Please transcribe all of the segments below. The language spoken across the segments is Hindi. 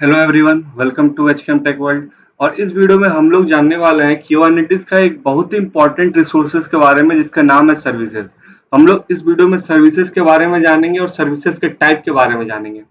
Hello everyone, welcome to HKM tech world. और इस वीडियो में हम लोग जानने वाले हैं क्यूबरनेटिस का एक बहुत ही इंपॉर्टेंट रिसोर्सेज के बारे में जिसका नाम है सर्विसेज। हम लोग इस वीडियो में सर्विसेज के बारे में जानेंगे और सर्विसेज के टाइप के बारे में जानेंगे।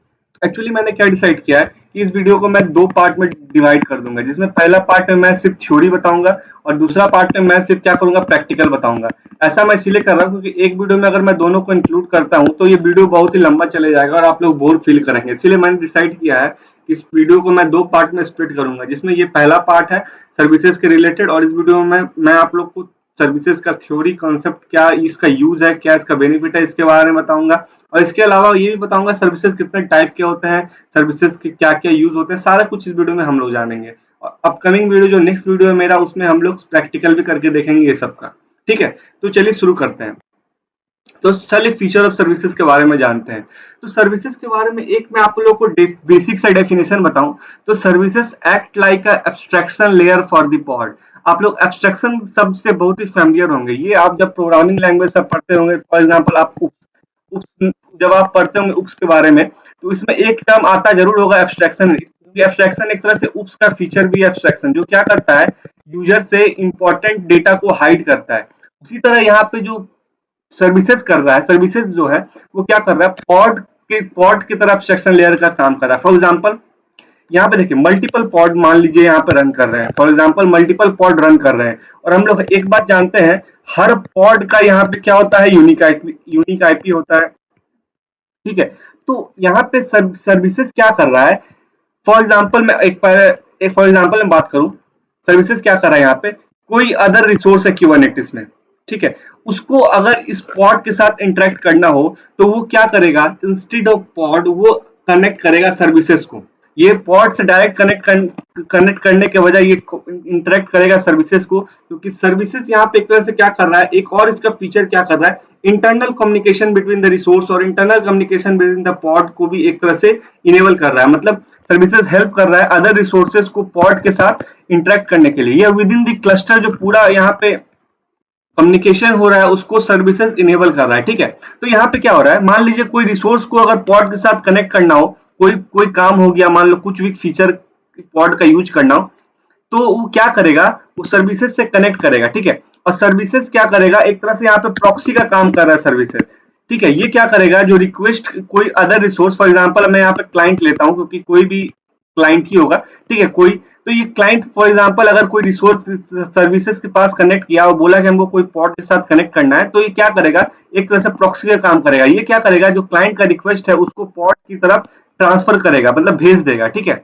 एक्चुअली मैंने क्या डिसाइड किया है कि इस वीडियो को मैं दो पार्ट में डिवाइड कर दूंगा, जिसमें पहला पार्ट में मैं सिर्फ थ्योरी बताऊंगा और दूसरा पार्ट में मैं सिर्फ क्या करूंगा, प्रैक्टिकल बताऊंगा। ऐसा मैं इसीलिए कर रहा हूँ क्योंकि एक वीडियो में अगर मैं दोनों को इंक्लूड करता हूँ तो ये वीडियो बहुत ही लंबा चले जाएगा और आप लोग बोर फील करेंगे। इसीलिए मैंने डिसाइड किया है कि इस वीडियो को मैं दो पार्ट में स्प्लिट करूंगा, जिसमें ये पहला पार्ट है सर्विसेज के रिलेटेड और इस वीडियो में मैं आप लोग को सर्विसेज का थ्योरी कॉन्सेप्ट, क्या इसका यूज है, क्या इसका बेनिफिट है, इसके बारे में बताऊंगा। और इसके अलावा ये भी बताऊंगा सर्विसेज कितने टाइप के होते हैं, सर्विसेज के क्या क्या यूज होते हैं, सारा कुछ इस वीडियो में हम लोग जानेंगे। और अपकमिंग वीडियो जो नेक्स्ट वीडियो है मेरा, उसमें हम लोग प्रैक्टिकल भी करके देखेंगे ये सबका। ठीक है, तो चलिए शुरू करते हैं। तो चलिए फीचर ऑफ सर्विसेज के बारे में जानते हैं। तो सर्विसेज के बारे में एक मैं आप लोगों को बेसिक सा डेफिनेशन बताऊं तो services act like a abstraction layer for the pod. आप लोग एब्स्ट्रैक्शन शब्द से बहुत ही फैमिलियर होंगे, ये आप जब प्रोग्रामिंग लैंग्वेज सब पढ़ते होंगे। फॉर एग्जांपल आप उप्स जब आप पढ़ते होंगे उप्स के बारे में, तो इसमें एक टर्म आता जरूर होगा एब्स्ट्रैक्शन। एब्स्ट्रैक्शन एक तरह से उप्स का फीचर भी है एब्स्ट्रैक्शन, जो क्या करता है, यूजर से इंपॉर्टेंट डेटा को हाइड करता है। उसी तरह यहाँ पे जो सर्विसेज कर रहा है, सर्विसेज जो है वो क्या कर रहा है, पॉड की तरह एब्स्ट्रैक्शन लेयर का काम कर रहा है। फॉर एग्जांपल यहाँ पे देखिए मल्टीपल पॉड मान लीजिए यहाँ पे रन कर रहे हैं, for example multiple pod run कर रहे हैं। और हम लोग एक बात जानते हैं, हर पॉड का यहाँ पे क्या होता है, यूनिक आईपी होता है। ठीक है, तो यहाँ पे सर्विसेज क्या कर रहा है, फॉर एग्जांपल मैं एक फॉर एग्जांपल में बात करूं, सर्विसेज क्या कर रहा है, यहाँ पे कोई अदर रिसोर्स है क्यूबरनेटिस में। ठीक है, उसको अगर इस पॉड के साथ इंटरेक्ट करना हो तो वो क्या करेगा, इंस्टेड ऑफ पॉड वो कनेक्ट करेगा सर्विसेज को। ये पॉड से डायरेक्ट कनेक्ट करने के बजाय ये इंटरेक्ट करेगा सर्विसेज को, क्योंकि सर्विसेज यहाँ पे एक तरह से क्या कर रहा है, एक और इसका फीचर क्या कर रहा है, internal communication between the resource और internal communication between the pod को भी एक तरह से इनेबल कर रहा है। मतलब सर्विसेज हेल्प कर रहा है अदर रिसोर्सेज को पॉड के साथ इंटरेक्ट करने के लिए, या विद इन द क्लस्टर जो पूरा यहाँ पे कम्युनिकेशन हो रहा है उसको सर्विसेज इनेबल कर रहा है। ठीक है, तो यहाँ पे क्या हो रहा है, मान लीजिए कोई रिसोर्स को अगर पॉड के साथ कनेक्ट करना हो, कोई कोई काम हो गया, मान लो कुछ भी फीचर पॉड का यूज करना हो, तो वो क्या करेगा, वो सर्विसेज से कनेक्ट करेगा। ठीक है, और सर्विसेज क्या करेगा, एक तरह से यहाँ पे प्रॉक्सी का काम कर रहा है सर्विसेज। ठीक है, ये क्या करेगा, जो रिक्वेस्ट कोई अदर रिसोर्स, फॉर एग्जांपल मैं यहाँ पे क्लाइंट लेता हूँ क्योंकि कोई भी क्लाइंट ही होगा। ठीक है, कोई तो ये क्लाइंट फॉर एग्जांपल अगर कोई रिसोर्स सर्विसेज के पास कनेक्ट किया और बोला कि हमको कोई पॉड के साथ कनेक्ट करना है, तो ये क्या करेगा, एक तरह से प्रॉक्सी का काम करेगा। ये क्या करेगा, जो क्लाइंट का रिक्वेस्ट है उसको पॉड की तरफ ट्रांसफर करेगा, मतलब भेज देगा। ठीक है,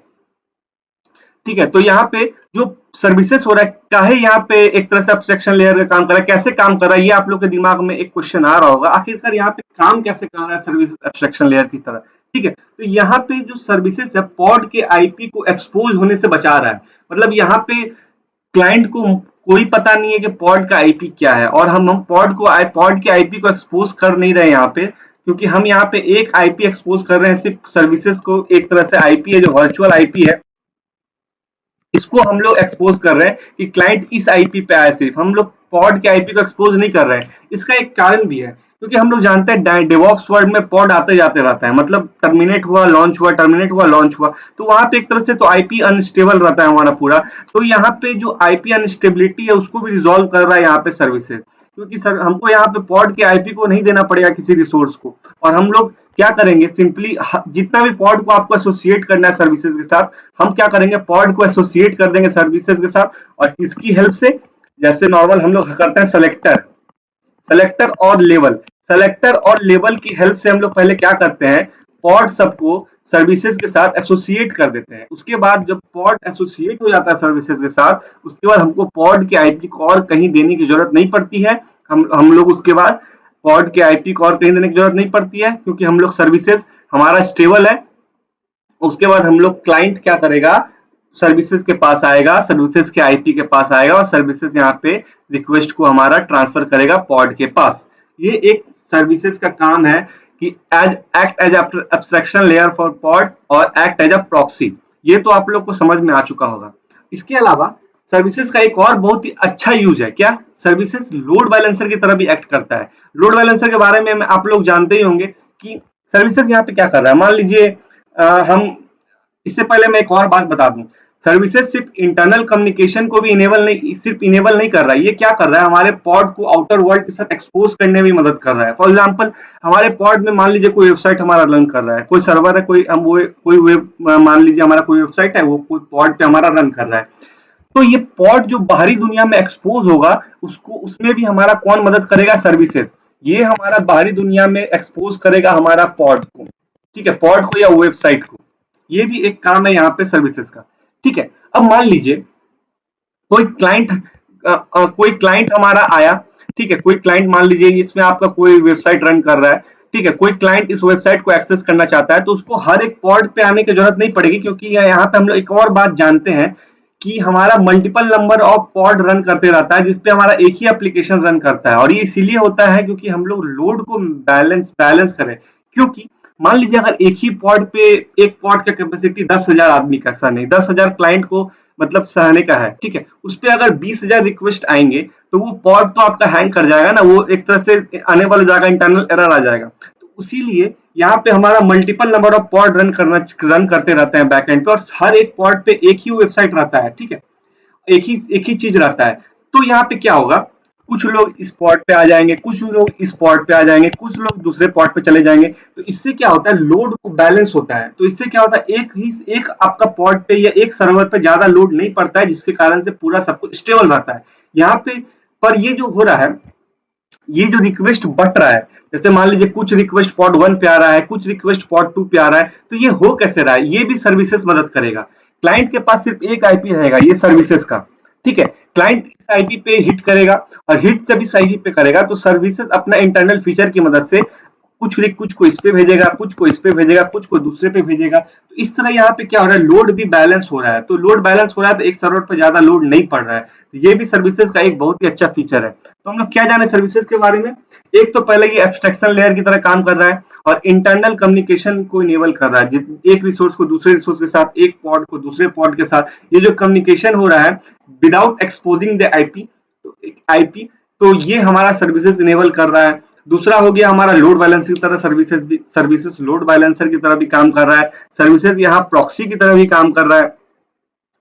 ठीक है, तो यहाँ पे जो सर्विसेज हो रहा है, काहे यहाँ पे एक तरह से एब्स्ट्रैक्शन लेयर का काम कर रहा है, कैसे काम कर रहा है, ये आप लोग के दिमाग में एक क्वेश्चन आ रहा होगा, आखिरकार यहाँ पे काम कैसे कर रहा है सर्विस एब्स्ट्रैक्शन लेयर की तरह। ठीक है, तो यहाँ पे जो सर्विसेज है पॉड के आईपी को एक्सपोज होने से बचा रहा है। मतलब यहाँ पे क्लाइंट को कोई पता नहीं है कि पॉड का आईपी क्या है, और हम पॉड के आईपी को एक्सपोज कर नहीं रहे यहाँ पे, क्योंकि हम यहाँ पे एक आईपी एक्सपोज कर रहे हैं सिर्फ सर्विसेज को। एक तरह से आईपी है जो वर्चुअल आईपी है, इसको हम लोग एक्सपोज कर रहे हैं कि क्लाइंट इस आईपी पे आए, सिर्फ हम लोग पॉड के आईपी को एक्सपोज नहीं कर रहे हैं। इसका एक कारण भी है, क्योंकि हम लोग जानते हैं डेवॉप्स वर्ल्ड में पॉड आते जाते रहता है, मतलब टर्मिनेट हुआ लॉन्च हुआ, टर्मिनेट हुआ लॉन्च हुआ, तो वहां पे एक तरह से तो आईपी अनस्टेबल रहता है हमारा पूरा। तो यहाँ पे जो आईपी अनस्टेबिलिटी है उसको भी रिजॉल्व कर रहा है यहाँ पे सर्विसेज, क्योंकि सर हमको यहाँ पे पॉड के आईपी को नहीं देना पड़ेगा किसी रिसोर्स को, और हम लोग क्या करेंगे, सिंपली जितना भी पॉड को आपको एसोसिएट करना है सर्विसेज के साथ, हम क्या करेंगे, पॉड को एसोसिएट कर देंगे सर्विसेज के साथ। और किसकी हेल्प से, जैसे नॉर्मल हम लोग करते हैं सेलेक्टर और लेबल की हेल्प से हम लोग पहले क्या करते हैं, पॉड सबको सर्विसेज के साथ एसोसिएट कर देते हैं। उसके बाद जब पॉड एसोसिएट हो जाता है सर्विसेज के साथ, उसके बाद हमको पॉड के आईपी को और कहीं देने की जरूरत नहीं पड़ती है। हम लोग उसके बाद पॉड के आईपी को और कहीं देने की जरूरत नहीं पड़ती है, क्योंकि हम लोग सर्विसेज हमारा स्टेबल है। उसके बाद हम लोग क्लाइंट क्या करेगा, सर्विसेज के पास आएगा, सर्विसेज के आईपी के पास आएगा, और सर्विसेज यहाँ पे रिक्वेस्ट को हमारा ट्रांसफर करेगा पॉड के पास। ये एक सर्विसेज का काम है कि act as abstraction layer for pod और एक्ट एज अ प्रॉक्सी। ये तो आप लोग को समझ में आ चुका होगा। इसके अलावा सर्विसेज का एक और बहुत ही अच्छा यूज है, क्या, सर्विसेज लोड बैलेंसर की तरह भी एक्ट करता है। लोड बैलेंसर के बारे में आप लोग जानते ही होंगे कि सर्विसेज यहाँ पे क्या कर रहा है। मान लीजिए हम इससे पहले मैं एक और बात बता दूं, सर्विसेज सिर्फ इंटरनल कम्युनिकेशन को भी इनेबल नहीं कर रहा है, ये क्या कर रहा है, हमारे पॉड को आउटर वर्ल्ड के साथ एक्सपोज करने में मदद कर रहा है। फॉर एग्जांपल, हमारे पॉड में मान लीजिए कोई वेबसाइट हमारा रन कर रहा है, कोई सर्वर है, कोई हम वो कोई वेब मान लीजिए हमारा कोई वेबसाइट है, वो कोई पॉड पे हमारा रन कर रहा है, तो ये पॉड जो बाहरी दुनिया में एक्सपोज होगा, उसको उसमें भी हमारा कौन मदद करेगा, सर्विसेज। ये हमारा बाहरी दुनिया में एक्सपोज करेगा हमारा पॉड को, ठीक है, पॉड को या वेबसाइट को। ये भी एक काम है यहाँ पे सर्विसेज का, ठीक है। अब मान लीजिए कोई क्लाइंट हमारा आया, ठीक है, कोई क्लाइंट मान लीजिए इसमें आपका कोई वेबसाइट रन कर रहा है, ठीक है, कोई क्लाइंट इस वेबसाइट को एक्सेस करना चाहता है, तो उसको हर एक पॉड पे आने की जरूरत नहीं पड़ेगी, क्योंकि यहाँ पे हम लोग एक और बात जानते हैं कि हमारा multiple number of pod run करते रहता है, जिसपे हमारा एक ही एप्लीकेशन रन करता है, और ये इसीलिए होता है क्योंकि हम लोग लोड को बैलेंस करें। क्योंकि मान लीजिए अगर एक ही पॉड पे, एक पॉड का कैपेसिटी 10,000 आदमी का, ऐसा नहीं 10,000 क्लाइंट को मतलब सहने का है, ठीक है, उस पे अगर 20,000 रिक्वेस्ट आएंगे तो वो पॉड तो आपका हैंग कर जाएगा ना, वो एक तरह से आने वाला जाएगा, इंटरनल एरर आ जाएगा। तो इसीलिए यहाँ पे हमारा multiple number of pod run करते रहते हैं बैकएंड पे, और हर एक पॉड पे एक ही वेबसाइट रहता है, ठीक है, एक ही चीज रहता है। तो यहाँ पे क्या होगा, कुछ लोग इस पॉट पे आ जाएंगे, कुछ लोग इस पॉट पे आ जाएंगे, कुछ लोग दूसरे पॉट पे चले जाएंगे, तो इससे क्या होता है, लोड को बैलेंस होता है। तो इससे क्या होता है, एक आपका पॉट पे या एक सर्वर पे ज्यादा लोड नहीं पड़ता है, जिसके कारण से पूरा सब कुछ स्टेबल रहता है यहाँ पे। पर ये जो हो रहा है, ये जो रिक्वेस्ट बट रहा है, जैसे मान लीजिए कुछ रिक्वेस्ट पॉड 1 पे आ रहा है, कुछ रिक्वेस्ट पॉड 2 पे आ रहा है, तो ये हो कैसे रहा है, ये भी सर्विसेज मदद करेगा। क्लाइंट के पास सिर्फ एक आईपी रहेगा, ये सर्विसेज का, ठीक है, क्लाइंट इस आईपी पे हिट करेगा, और हिट जब इस आईपी पे करेगा तो सर्विसेज अपना इंटरनल फीचर की मदद से कुछ को इस पे भेजेगा, कुछ को इस पे भेजेगा, कुछ को दूसरे पे भेजेगा। तो इस तरह यहाँ पे क्या हो रहा है, लोड भी बैलेंस हो रहा है। तो लोड बैलेंस हो रहा है तो एक सर्वर पर ज्यादा लोड नहीं पड़ रहा है, तो ये भी सर्विसेज का एक बहुत ही अच्छा फीचर है। तो हम लोग क्या जाने सर्विसेज के बारे में, एक तो पहले ये एब्स्ट्रैक्शन लेयर की तरह काम कर रहा है, और इंटरनल कम्युनिकेशन को इनेबल कर रहा है, एक रिसोर्स को दूसरे रिसोर्स के साथ, एक पॉड को दूसरे पॉड के साथ, ये जो कम्युनिकेशन हो रहा है विदाउट एक्सपोजिंग द आईपी, तो ये हमारा सर्विसेज इनेबल कर रहा है। दूसरा हो गया हमारा लोड बैलेंसर की तरह, सर्विसेज लोड बैलेंसर की तरह भी काम कर रहा है, सर्विसेज यहाँ प्रॉक्सी की तरह भी काम कर रहा है।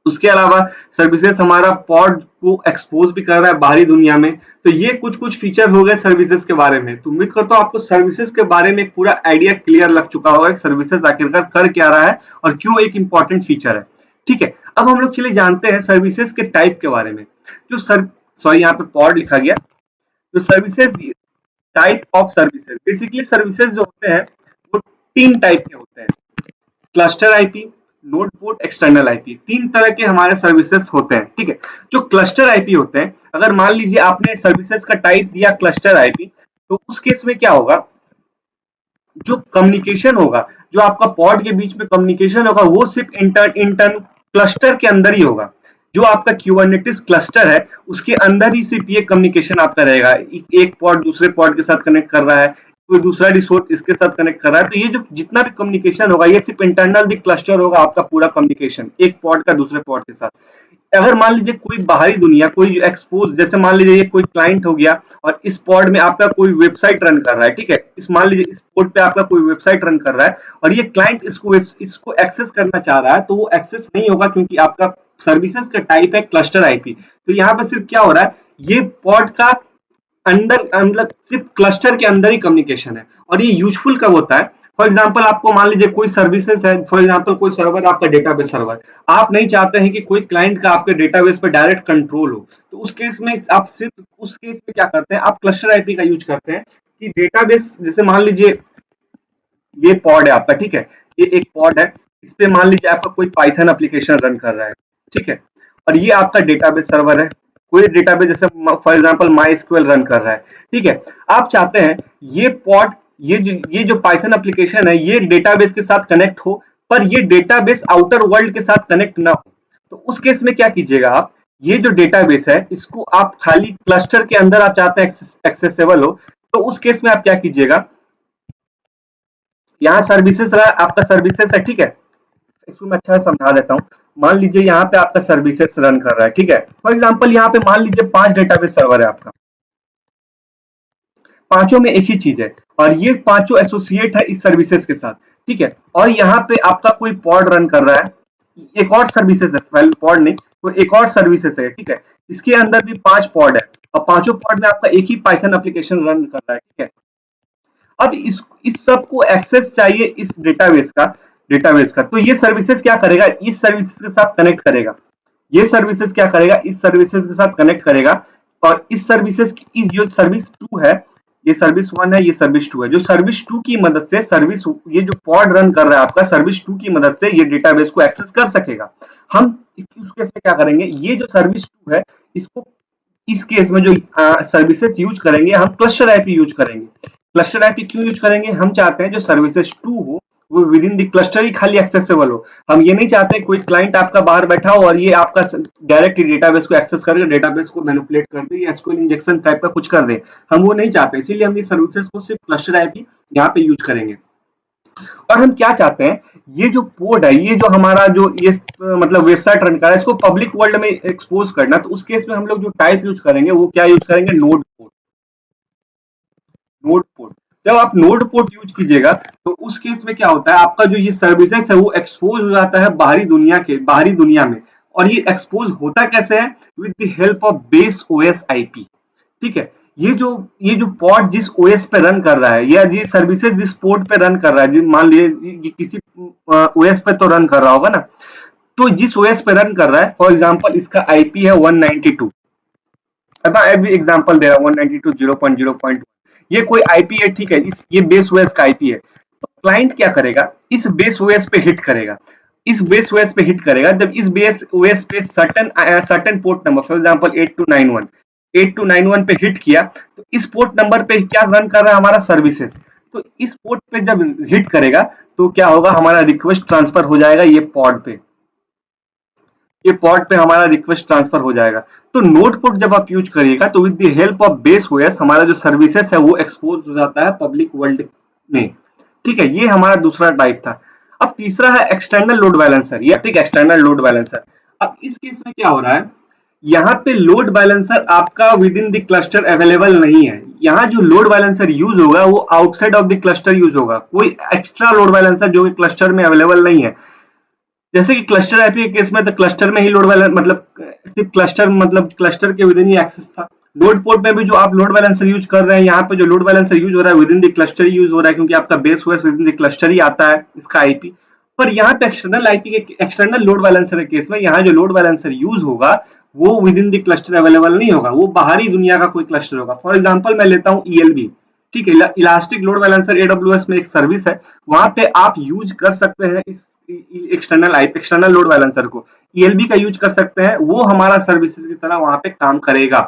उसके अलावा सर्विसेज हमारा पॉड को एक्सपोज भी कर रहा है बाहरी दुनिया में। तो ये कुछ फीचर हो गए सर्विसेज के बारे में। तो उम्मीद करता हूँ आपको सर्विसेज के बारे में एक पूरा आइडिया क्लियर लग चुका होगा, सर्विसेज आखिरकार कर क्या रहा है और क्यों एक इंपॉर्टेंट फीचर है, ठीक है। अब हम लोग चलिए जानते हैं सर्विसेज के टाइप के बारे में। जो सॉरी यहाँ पे पॉड लिखा गया, तो services, type of services, basically services जो होते हैं वो 3 टाइप के होते हैं, cluster IP, node port, external IP, 3 तरह के हमारे सर्विसेज होते हैं, ठीक है। जो क्लस्टर आईपी होते हैं, अगर मान लीजिए आपने सर्विसेज का टाइप दिया क्लस्टर आईपी, तो उस केस में क्या होगा, जो कम्युनिकेशन होगा, जो आपका पॉड के बीच में कम्युनिकेशन होगा, वो सिर्फ इंटर क्लस्टर के अंदर ही होगा। जो आपका क्यूबरनेटिस क्लस्टर है उसके अंदर ही सिर्फ ये कम्युनिकेशन आपका रहेगा, एक पॉड दूसरे पॉड के साथ कनेक्ट कर रहा है, कोई दूसरा रिसोर्स इसके साथ कनेक्ट कर रहा है, तो ये जो जितना भी कम्युनिकेशन होगा ये सिर्फ इंटरनल दी क्लस्टर होगा आपका पूरा कम्युनिकेशन, एक पॉड का दूसरे पॉड के साथ। अगर मान लीजिए कोई बाहरी दुनिया, कोई एक्सपोज, जैसे मान लीजिए ये कोई क्लाइंट हो गया और इस पॉड में आपका कोई वेबसाइट रन कर रहा है, ठीक है, इस मान लीजिए इस पोर्ट पे आपका कोई वेबसाइट रन कर रहा है और ये क्लाइंट इसको एक्सेस करना चाह रहा है, तो वो एक्सेस नहीं होगा क्योंकि आपका सर्विसेज का टाइप है क्लस्टर आईपी। तो यहाँ पे सिर्फ क्या हो रहा है, ये पॉड का अंदर मतलब सिर्फ क्लस्टर के अंदर ही कम्युनिकेशन है। और ये यूजफुल कब होता है, फॉर एग्जांपल आपको मान लीजिए कोई सर्विसेज है, फॉर एग्जांपल कोई सर्वर, आपका डेटाबेस सर्वर, आप नहीं चाहते हैं कि कोई क्लाइंट का आपके डेटाबेस पर डायरेक्ट कंट्रोल हो, तो उस केस में आप सिर्फ उस केस में क्या करते हैं, आप क्लस्टर आईपी का यूज करते हैं कि डेटाबेस, जैसे मान लीजिए ये पॉड है आपका, ठीक है, ये एक पॉड है, इस पे मान लीजिए आपका कोई पाइथन एप्लीकेशन रन कर रहा है, ठीक है, और ये आपका डेटाबेस सर्वर है, कोई डेटाबेस जैसे फॉर एग्जांपल माइस्क्यूएल रन कर रहा है, ठीक है। आप चाहते हैं ये पॉड, ये जो पाइथन एप्लीकेशन है ये डेटाबेस के साथ कनेक्ट हो, पर ये डेटाबेस आउटर वर्ल्ड के साथ कनेक्ट ना हो, तो उस केस में क्या कीजिएगा आप, ये जो डेटाबेस है इसको आप खाली क्लस्टर के अंदर आप चाहते हैं एक्सेसिबल हो, तो उस केस में आप क्या कीजिएगा, यहाँ सर्विसेज रहा, आपका सर्विसेज है, ठीक है, इसको मैं अच्छा से समझा देता हूँ। मान लीजिए यहाँ पे आपका सर्विसेज रन कर रहा है, ठीक है, फॉर एग्जांपल यहाँ पे मान लीजिए 5 डेटाबेस सर्वर है आपका, पांचों में एक ही चीज है और ये पांचों एसोसिएट है इस सर्विसेज के साथ। ठीक है। और यहाँ पे आपका कोई पॉड रन कर रहा है, एक और सर्विसेज है, वेल पॉड नहीं, तो एक और सर्विसेज है, ठीक है। इसके अंदर भी 5 पॉड है और पांचों पॉड में आपका एक ही पाइथन एप्लीकेशन रन कर रहा है, ठीक है। अब इस सब को एक्सेस चाहिए इस डेटाबेस का, तो ये सर्विसेज क्या करेगा, इस सर्विसेज के साथ कनेक्ट करेगा। ये सर्विसेज क्या करेगा, इस सर्विसेज के साथ कनेक्ट करेगा। और इस सर्विसेज की इस जो सर्विस 2 है, ये सर्विस 1 है, ये सर्विस 2 है, जो सर्विस 2 की मदद से सर्विस, ये जो पॉड रन कर रहा है आपका, सर्विस 2 की मदद से ये डेटाबेस को एक्सेस कर सकेगा। हम उस केस में क्या करेंगे, ये जो सर्विस 2 है, इसको इस केस में जो सर्विसेज यूज करेंगे, हम क्लस्टर आईपी यूज करेंगे। क्लस्टर आईपी क्यों यूज करेंगे, हम चाहते हैं जो सर्विसेज 2 हो वो विद इन द क्लस्टर ही खाली एक्सेसिबल हो। हम ये नहीं चाहते कोई क्लाइंट आपका बाहर बैठा हो और ये आपका डायरेक्ट डेटाबेस को एक्सेस करके डेटाबेस को मैनिपुलेट कर दे या एसक्यूएल इंजेक्शन टाइप का कुछ कर दे, हम वो नहीं चाहते। इसीलिए हम ये सर्विसेज को सिर्फ क्लस्टर आईपी यहाँ पे यूज करेंगे। और हम क्या चाहते हैं, ये जो पोर्ट है, ये जो हमारा जो ये मतलब वेबसाइट रन कर रहा है, इसको पब्लिक वर्ल्ड में एक्सपोज करना, तो उस केस में हम लोग जो टाइप यूज करेंगे वो क्या यूज करेंगे, नोड पोर्ट। नोड पोर्ट, जब आप नोड पोर्ट यूज कीजिएगा तो उस केस में क्या होता है, आपका जो ये सर्विसेज है वो एक्सपोज हो जाता है बाहरी दुनिया में। और ये एक्सपोज होता कैसे है, with the help of base OS IP, ठीक है। ये जो पॉड जिस ओएस पे रन कर रहा है, या ये सर्विसेज जिस पोर्ट पे रन कर रहा है, मान लीजिए ये किसी ओएस पे तो रन कर रहा होगा ना, तो जिस ओएस पे रन कर रहा है, फॉर एग्जांपल इसका आईपी है 192, अब मैं अभी एग्जांपल दे रहा हूँ 192.0.0.1, ये कोई आईपी है, ठीक है, इस ये बेस ओएस का आईपी है। तो क्लाइंट क्या करेगा, इस बेस ओएस पे हिट करेगा, इस बेस ओएस पे हिट करेगा। जब इस बेस ओएस पे certain port number, for example 8291 पे हिट किया, तो इस पोर्ट नंबर पे क्या रन कर रहा है, हमारा सर्विसेज। तो इस पोर्ट पे जब हिट करेगा तो क्या होगा, हमारा रिक्वेस्ट ट्रांसफर हो जाएगा ये पॉड पे, ये पॉड पे हमारा रिक्वेस्ट ट्रांसफर हो जाएगा। तो नोड पोर्ट जब आप यूज करिएगा तो with the help of base OS हमारा जो सर्विसेज है वो एक्सपोज हो जाता है पब्लिक वर्ल्ड में, ठीक है। ये हमारा दूसरा टाइप था। अब तीसरा है एक्सटर्नल लोड बैलेंसर, ये ठीक एक्सटर्नल लोड बैलेंसर। अब इस केस में क्या हो रहा है, यहाँ पे लोड बैलेंसर आपका with in the cluster available नहीं है। यहाँ जो लोड बैलेंसर यूज होगा वो outside of the cluster use होगा, कोई एक्स्ट्रा लोड बैलेंसर जो कि क्लस्टर में अवेलेबल नहीं है। जैसे कि क्लस्टर आईपी के केस में तो क्लस्टर में ही लोड बैलेंस, मतलब सिर्फ क्लस्टर, मतलब क्लस्टर के विद इन ही एक्सेस था। नोड पोर्ट में भी जो आप लोड बैलेंसर यूज कर रहे हैं, यहाँ पे जो लोड बैलेंसर यूज हो रहा है within the cluster use हो रहा है, क्योंकि आपका base OS within the cluster ही आता है इसका आईपी। पर यहाँ पे एक्सटर्नल आईपी के एक्सटर्नल लोड बैलेंसर के केस में यहाँ जो लोड बैलेंसर यूज होगा वो within the cluster available नहीं होगा, वो बाहरी दुनिया का कोई क्लस्टर होगा। फॉर एग्जाम्पल मैं लेता हूँ ईएलबी, ठीक है, इलास्टिक लोड बैलेंसर एडब्ल्यूएस में एक सर्विस है, वहां पे आप यूज कर सकते हैं इस एक्सटर्नल लोड बैलेंसर को, ईएलबी का यूज कर सकते हैं, वो हमारा सर्विसेज की तरह वहां पे काम करेगा,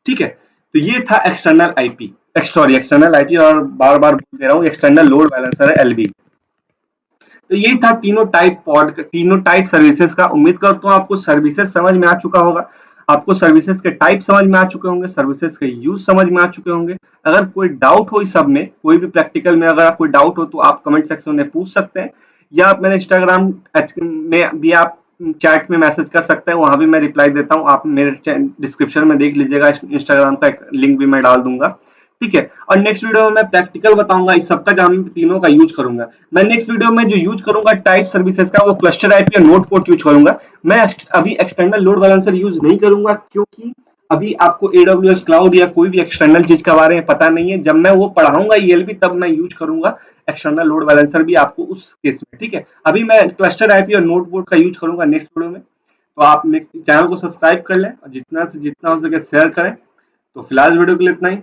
ठीक है। तो ये था एक्सटर्नल आईपी, एक्सटर्नल आईपी, और बार बार बोल दे रहा हूँ, एक्सटर्नल लोड बैलेंसर है एलबी। तो यही था तीनों टाइप सर्विसेज का। उम्मीद करता हूँ आपको सर्विसेज समझ में आ चुका होगा, आपको सर्विसेज के टाइप समझ में आ चुके होंगे, सर्विसेज के यूज समझ में आ चुके होंगे। अगर कोई डाउट हो इस सब में, कोई भी प्रैक्टिकल में अगर कोई डाउट हो तो आप कमेंट सेक्शन में पूछ सकते हैं, या आप मेरे इंस्टाग्राम में भी आप चैट में मैसेज कर सकते हैं, वहां भी मैं रिप्लाई देता हूँ। आप मेरे डिस्क्रिप्शन में देख लीजिएगा, इंस्टाग्राम का एक लिंक भी मैं डाल दूंगा, ठीक है। और नेक्स्ट वीडियो में मैं प्रैक्टिकल बताऊंगा इस सबका, जहां मैं तीनों का यूज करूंगा। मैं नेक्स्ट वीडियो में जो यूज करूंगा टाइप सर्विसेज का, वो क्लस्टर आईपी और नोड पोर्ट यूज करूंगा। मैं अभी एक्सटर्नल लोड बैलेंसर यूज नहीं करूंगा, क्योंकि अभी आपको एडब्ल्यूएस क्लाउड या कोई भी एक्सटर्नल चीज के बारे में पता नहीं है। जब मैं वो पढ़ाऊंगा ईएलबी, तब मैं यूज करूंगा एक्सटर्नल लोड बैलेंसर भी आपको उस केस में, ठीक है। अभी मैं क्लस्टर आईपी और नोड पोर्ट का यूज करूंगा नेक्स्ट वीडियो में। तो आप नेक्स्ट चैनल को सब्सक्राइब कर लें और जितना से जितना हो सके शेयर करें। तो फिलहाल वीडियो के लिए इतना ही।